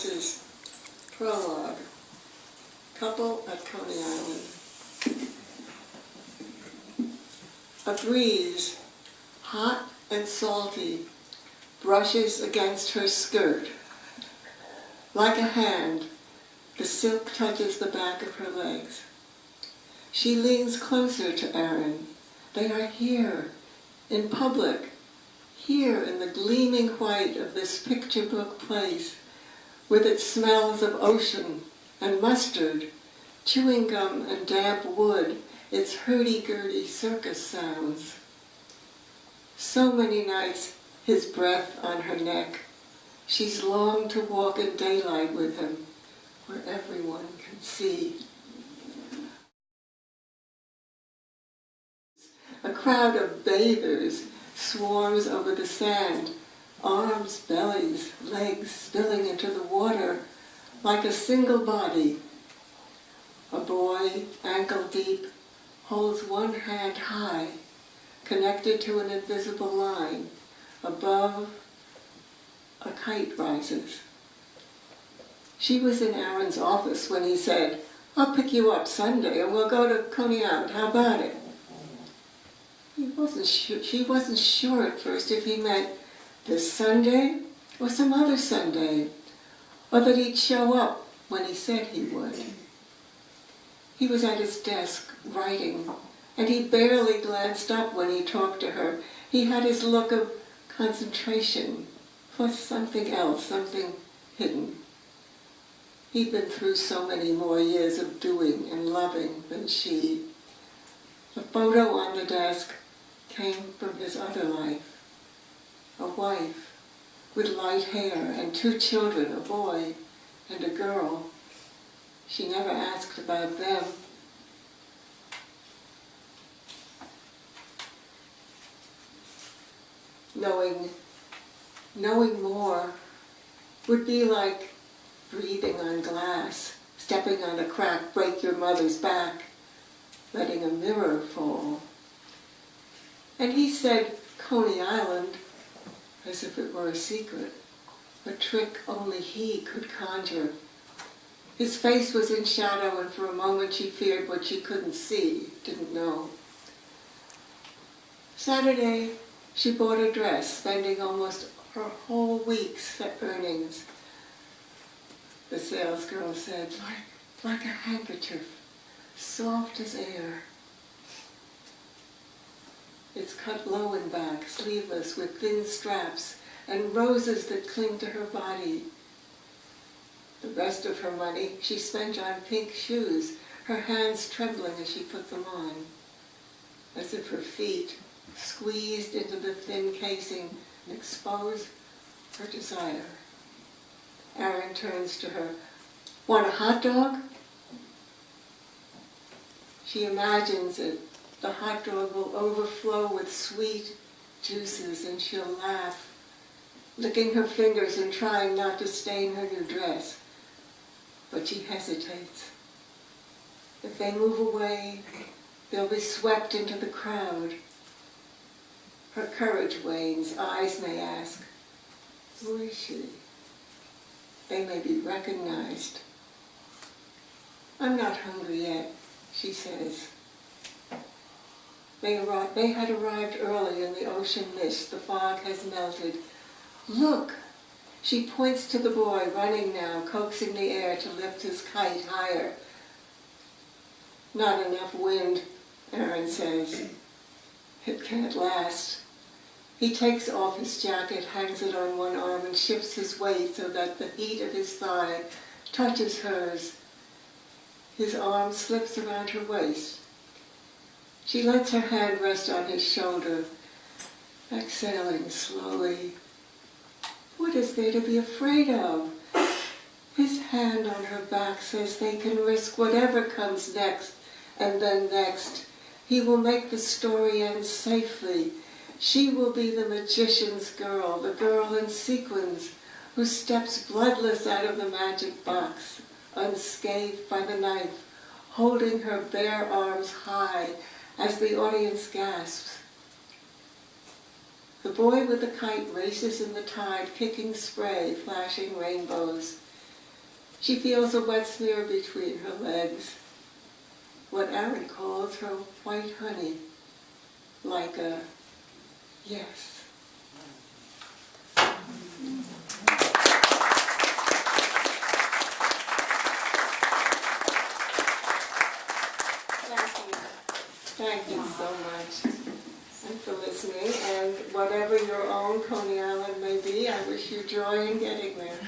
This is Prologue, Couple at Coney Island. A breeze, hot and salty, brushes against her skirt. Like a hand, the silk touches the back of her legs. She leans closer to Aaron. They are here, in public, here in the gleaming white of this picture book place, with its smells of ocean and mustard, chewing gum and damp wood, its hurdy-gurdy circus sounds. So many nights, his breath on her neck. She's longed to walk in daylight with him, where everyone can see. A crowd of bathers swarms over the sand, arms, bellies, legs spilling into the water like a single body. A boy, ankle deep, holds one hand high, connected to an invisible line. Above, a kite rises. She was in Aaron's office when he said, "I'll pick you up Sunday and we'll go to Coney Island. How about it?" She wasn't sure at first if he meant this Sunday or some other Sunday, or that he'd show up when he said he would. He was at his desk writing, and he barely glanced up when he talked to her. He had his look of concentration, plus something else, something hidden. He'd been through so many more years of doing and loving than she. The photo on the desk came from his other life. A wife with light hair and 2 children, a boy and a girl. She never asked about them. Knowing more would be like breathing on glass, stepping on a crack, break your mother's back, letting a mirror fall. And he said Coney Island as if it were a secret, a trick only he could conjure. His face was in shadow, and for a moment she feared what she couldn't see, didn't know. Saturday, she bought a dress, spending almost her whole week's earnings. The salesgirl said, like a handkerchief, soft as air. It's cut low and back, sleeveless, with thin straps and roses that cling to her body. The rest of her money she spent on pink shoes, her hands trembling as she put them on, as if her feet, squeezed into the thin casing, expose her desire. Aaron turns to her. "Want a hot dog?" She imagines it. The hot dog will overflow with sweet juices, and she'll laugh, licking her fingers and trying not to stain her new dress. But she hesitates. If they move away, they'll be swept into the crowd. Her courage wanes. Eyes may ask, "Who is she?" They may be recognized. "I'm not hungry yet," she says. They had arrived early in the ocean mist. The fog has melted. "Look!" She points to the boy, running now, coaxing the air to lift his kite higher. "Not enough wind," Aaron says. "It can't last." He takes off his jacket, hangs it on one arm, and shifts his weight so that the heat of his thigh touches hers. His arm slips around her waist. She lets her hand rest on his shoulder, exhaling slowly. What is there to be afraid of? His hand on her back says they can risk whatever comes next, and then next. He will make the story end safely. She will be the magician's girl, the girl in sequins, who steps bloodless out of the magic box, unscathed by the knife, holding her bare arms high as the audience gasps. The boy with the kite races in the tide, kicking spray, flashing rainbows. She feels a wet smear between her legs, what Aaron calls her white honey, like a yes. Thank you so much, and for listening. And whatever your own Coney Island may be, I wish you joy in getting there.